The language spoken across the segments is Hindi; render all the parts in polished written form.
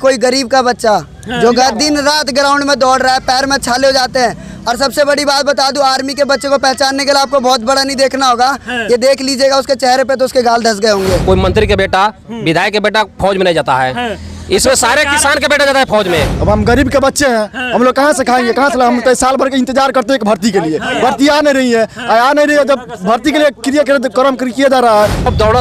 कोई गरीब का बच्चा जो दिन रात ग्राउंड में दौड़ रहा है, पैर में छाले हो जाते हैं। और सबसे बड़ी बात बता दूं, आर्मी के बच्चे को पहचानने के लिए आपको बहुत बड़ा नहीं देखना होगा, ये देख लीजिएगा उसके चेहरे पे तो उसके गाल धस गए होंगे। कोई मंत्री के बेटा, विधायक के बेटा फौज में नहीं जाता है, इसमें सारे किसान के बेटा जाता है फौज में। अब हम गरीब के बच्चे हैं, हम लोग कहाँ से खाएंगे, कहाँ से? हम तो साल भर के इंतजार करते हैं भर्ती के लिए, भर्ती आ नहीं रही है, जब भर्ती के लिए क्रियाक्रम किया जा रहा है। अब दौड़ो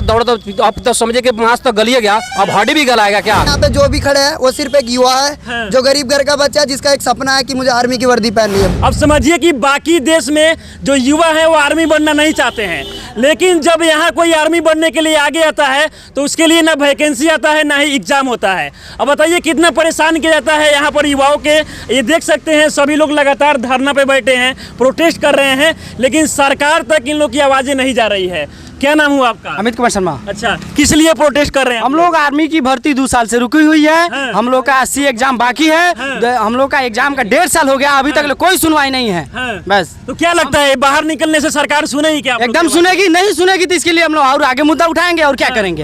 अब तो समझे कि मांस तो गलिए गया, अब हड्डी भी गलाएगा क्या? यहाँ पे जो भी खड़े हैं वो सिर्फ एक युवा है जो गरीब घर का बच्चा है, जिसका एक सपना है कि मुझे आर्मी की वर्दी पहननी है। अब समझिए कि बाकी देश में जो युवा है वो आर्मी बनना नहीं चाहते हैं, लेकिन जब यहाँ कोई आर्मी बनने के लिए आगे आता है तो उसके लिए ना वैकेंसी आता है ना ही एग्जाम होता है। अब बताइए कितना परेशान किया जाता है यहाँ पर युवाओं के। ये देख सकते हैं सभी लोग लगातार धरना पे बैठे हैं, प्रोटेस्ट कर रहे हैं, लेकिन सरकार तक इन लोग की आवाजें नहीं जा रही है। क्या नाम हुआ आपका? अमित कुमार शर्मा। अच्छा, किस लिए प्रोटेस्ट कर रहे हैं? हम लोग आर्मी की भर्ती 2 साल से रुकी हुई है। हम लोग का 80 एग्जाम बाकी है। हम लोग का एग्जाम का 1.5 साल हो गया, अभी तक कोई सुनवाई नहीं है। बस तो क्या लगता है बाहर निकलने से सरकार सुनेगी क्या? एकदम सुनेगी, नहीं सुनेगी तो इसके लिए हम लोग और आगे मुद्दा उठाएंगे और क्या करेंगे।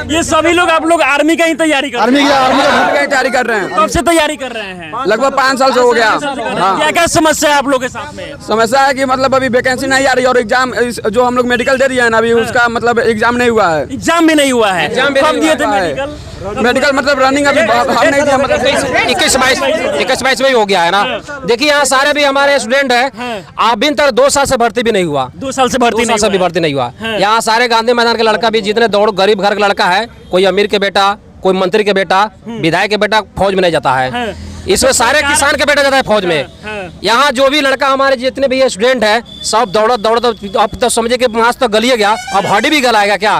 ये सभी लोग आप लोग आर्मी का ही तैयारी कर रहे हैं? आर्मी की तैयारी कर रहे हैं। कब से तैयारी कर रहे हैं? लगभग 5 साल से हो गया। क्या क्या समस्या है आप लोग के साथ में? समस्या है कि मतलब अभी वैकेंसी नहीं आ रही और एग्जाम जो हम लोग मेडिकल दे दिए हैं ना, अभी उसका मतलब एग्जाम नहीं हुआ है। एग्जाम भी नहीं हुआ है? कब दिए थे मेडिकल मतलब रनिंग अभी हम नहीं दिया, मतलब 21-22 में ही हो गया है ना। देखिए यहाँ सारे भी हमारे स्टूडेंट हैं, अभी तक 2 साल से भर्ती भी नहीं हुआ। 2 साल से भर्ती नहीं हुआ। यहाँ सारे गांधी मैदान के लड़का भी जितने दौड़ गरीब घर का लड़का है, कोई अमीर के बेटा, कोई मंत्री के बेटा, विधायक के बेटा फौज में नहीं जाता है, इसमें सारे किसान के बेटा जाता है फौज में। यहाँ जो भी लड़का हमारे जितने भी स्टूडेंट है सब दौड़ो अब तो समझे कि मांस तो गलिए गया, अब हड्डी भी गलाएगा क्या?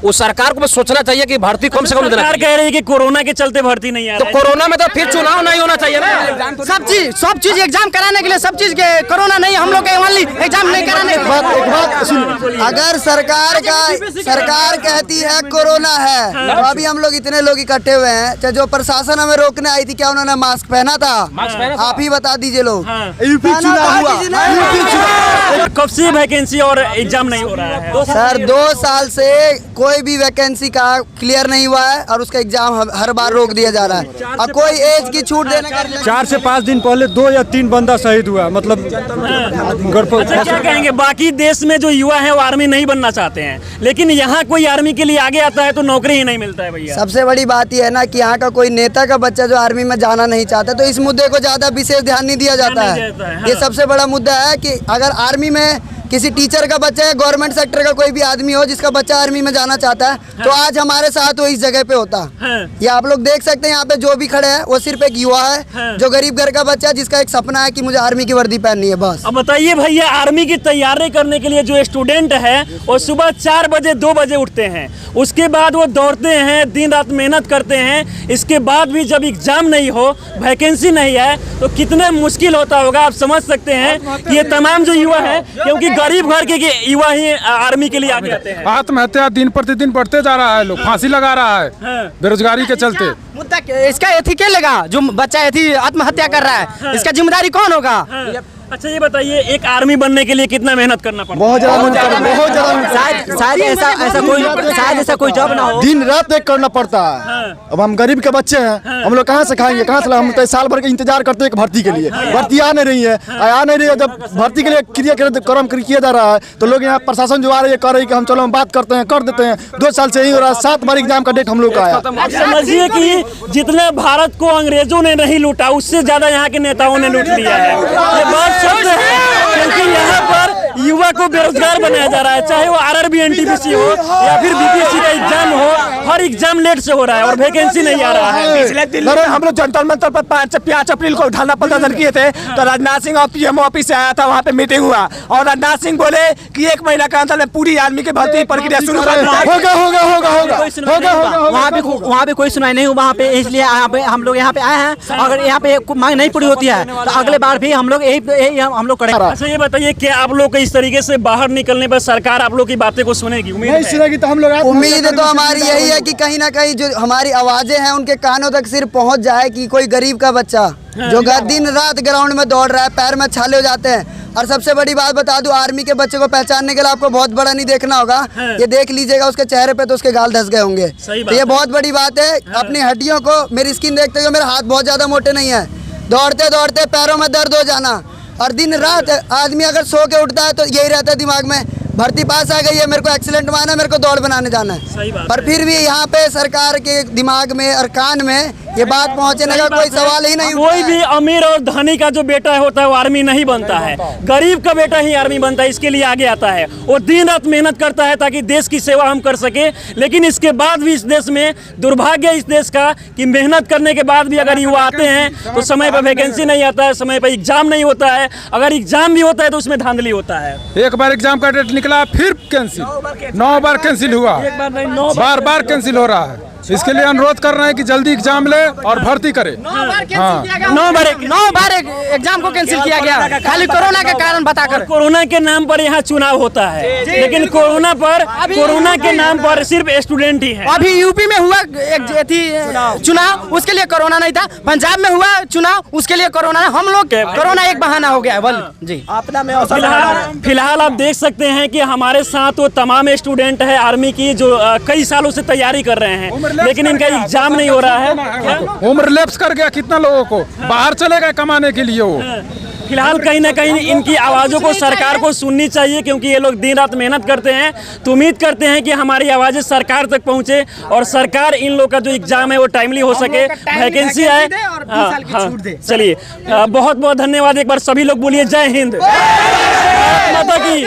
उस सरकार को सोचना चाहिए कि भर्ती कम से कम देना। सरकार कह रही है कि कोरोना के चलते भर्ती नहीं आ रहा है। तो कोरोना में तो फिर चुनाव नहीं होना चाहिए ना। सब चीज एग्जाम कराने के लिए, सब चीज के कोरोना नहीं, हम लोग के ओनली एग्जाम नहीं कराने। अगर सरकार कहती है कोरोना है तो अभी हम लोग इतने लोग इकट्ठे हुए हैं, जो प्रशासन हमें रोकने आई थी, क्या उन्होंने मास्क पहना था? आप ही बता दीजिए लोग। यूपी चुनाव हुआ, कब से वैकेंसी और एग्जाम नहीं हो रहा है? सर 2 साल से कोई भी वैकेंसी का क्लियर नहीं हुआ है और उसका एग्जाम हर बार रोक दिया जा रहा है। और कोई एज की छूट देने का 4 से 5 दिन पहले 2 या 3 बंदा शहीद हुआ, मतलब अच्छा, क्या कहेंगे? बाकी देश में जो युवा है वो आर्मी नहीं बनना चाहते हैं, लेकिन यहाँ कोई आर्मी के लिए आगे आता है तो नौकरी ही नहीं मिलता है भैया। सबसे बड़ी बात यह है ना कि यहाँ का कोई नेता का बच्चा जो आर्मी में जाना नहीं चाहता, तो इस मुद्दे को ज्यादा विशेष ध्यान नहीं दिया जाता है। ये सबसे बड़ा मुद्दा है कि अगर आर्मी में किसी टीचर का बच्चा है, गवर्नमेंट सेक्टर का कोई भी आदमी हो जिसका बच्चा आर्मी में जाना चाहता है, तो आज हमारे साथ वो इस जगह पे होता। ये आप लोग देख सकते हैं यहाँ पे जो भी खड़े हैं वो सिर्फ एक युवा है जो गरीब घर का बच्चा है, जिसका एक सपना है कि मुझे आर्मी की वर्दी पहननी है, बस। अब बताइए भैया, आर्मी की तैयारी करने के लिए जो स्टूडेंट है वो सुबह 4 बजे 2 बजे उठते हैं, उसके बाद वो दौड़ते हैं, दिन रात मेहनत करते हैं, इसके बाद भी जब एग्जाम नहीं हो, वैकेंसी नहीं है, तो कितना मुश्किल होता होगा। आप समझ सकते हैं कि ये तमाम जो युवा है, क्योंकि गरीब घर के युवा ही आर्मी के लिए आगे आते हैं। आत्महत्या दिन प्रतिदिन बढ़ते जा रहा है, लोग फांसी लगा रहा है बेरोजगारी के चलते। मुद्दा इसका एथी क्या लेगा? जो बच्चा एथी आत्महत्या कर रहा है, इसका जिम्मेदारी कौन होगा? अच्छा, ये बताइए एक आर्मी बनने के लिए कितना मेहनत करना पड़ता है? बहुत ज्यादा। शायद ऐसा कोई जॉब ना हो, दिन रात एक करना पड़ता है। अब हम गरीब के बच्चे हैं, हम लोग कहाँ से खाएंगे, कहाँ से? हम तो साल भर के इंतजार करते हैं भर्ती के लिए, भर्ती आ नहीं रही है, जब भर्ती के लिए क्रियाक्रम किया जा रहा है तो लोग यहाँ प्रशासन जो आ रही है कह रही है कि हम चलो हम बात करते हैं, कर देते हैं। 2 साल से यही हो रहा है, 7 बार एग्जाम का डेट हम लोग का आया। आप समझिए कि जितने भारत को अंग्रेजों ने नहीं लूटा, उससे ज्यादा यहाँ के नेताओं ने लूट लिया है। ये बात सत्य है, क्योंकि यहाँ पर युवा को बेरोजगार बनाया जा रहा है, चाहे वो RRB NTPC हो या फिर BPSC का एग्जाम हो, हर एग्जाम लेट से हो रहा है और वैकेंसी नहीं आ रहा है। पिछले दिल्ली में हम लोग जंतर मंतर पर 5 अप्रैल को धरना प्रदर्शन किए थे, तो राजनाथ सिंह और PM ऑफिस से आया था, वहाँ पे मीटिंग हुआ और राजनाथ सिंह बोले कि 1 महीना के अंदर में पूरी आर्मी की भर्ती प्रक्रिया शुरू कर वहाँ पे कोई सुनाई नहीं हुआ वहाँ पे, इसलिए हम लोग यहाँ पे आए हैं। अगर यहाँ पे मांग नहीं पूरी होती है तो अगले बार भी हम लोग यही हम लोग करेंगे। अच्छा, ये बताइए कि आप लोग इस तरीके से बाहर निकलने पर सरकार आप लोग की बातें को सुनेगी? नहीं सुनेगी तो हम लोग उम्मीद तो हमारी यही है कि कहीं ना कहीं जो हमारी आवाजें हैं उनके कानों तक सिर्फ पहुंच जाए कि कोई गरीब का बच्चा जो दिन रात ग्राउंड में दौड़ रहा है, पैर में छाले हो जाते हैं। और सबसे बड़ी बात बता दूं, आर्मी के बच्चे को पहचानने के लिए आपको बहुत बड़ा नहीं देखना होगा, ये देख लीजिएगा उसके चेहरे पे तो उसके गाल धस गए होंगे। तो ये बहुत बड़ी बात है। अपनी हड्डियों को, मेरी स्किन देखते हुए मेरे हाथ बहुत ज़्यादा मोटे नहीं है, दौड़ते दौड़ते पैरों में दर्द हो जाना, और दिन रात आदमी अगर सो के उठता है तो यही रहता है दिमाग में, भर्ती पास आ गई है, मेरे को एक्सीलेंट मारना है, मेरे को दौड़ बनाने जाना है। पर फिर भी यहाँ पे सरकार के दिमाग में और कान में ये बात पहुँचने का कोई सवाल ही नहीं। कोई भी अमीर और धनी का जो बेटा होता है वो आर्मी नहीं बनता है, गरीब का बेटा ही आर्मी बनता है, इसके लिए आगे आता है। वो दिन रात मेहनत करता है ताकि देश की सेवा हम कर सके। लेकिन इसके बाद भी इस देश में दुर्भाग्य इस देश का कि मेहनत करने के बाद भी अगर युवा आते हैं तो समय पर वैकेंसी नहीं आता है, समय पर एग्जाम नहीं होता है, अगर एग्जाम भी होता है तो उसमें धांधली होता है। एक बार एग्जाम का डेट निकला फिर कैंसिल, 9 बार कैंसिल हुआ, बार बार कैंसिल हो रहा है। इसके लिए अनुरोध कर रहे हैं कि जल्दी एग्जाम ले और भर्ती करे। 9 बार एग्जाम को कैंसिल किया गया, खाली कोरोना के कारण बताकर। कोरोना के नाम पर यहाँ चुनाव होता है, लेकिन कोरोना के नाम पर सिर्फ स्टूडेंट ही है। अभी यूपी में हुआ चुनाव, उसके लिए कोरोना नहीं था। पंजाब में हुआ चुनाव, उसके लिए कोरोना। हम लोग कोरोना एक बहाना हो गया बल जी। फिलहाल आप देख सकते हैं कि हमारे साथ वो तमाम स्टूडेंट है आर्मी की जो कई सालों से तैयारी कर रहे हैं, लेकिन इनका एग्जाम नहीं हो रहा है। उम्र लैप्स कर गया, कितना लोगों को बाहर चले गए कमाने के लिए। वो फिलहाल कहीं ना कहीं इनकी आवाज़ों को सरकार को सुननी चाहिए, क्योंकि ये लोग दिन रात मेहनत करते हैं। तो उम्मीद करते हैं कि हमारी आवाज़ें सरकार तक पहुंचे और सरकार इन लोग का जो एग्जाम है वो टाइमली हो सके, वैकेंसी आए। चलिए, बहुत बहुत धन्यवाद। एक बार सभी लोग बोलिए जय हिंद, माता की।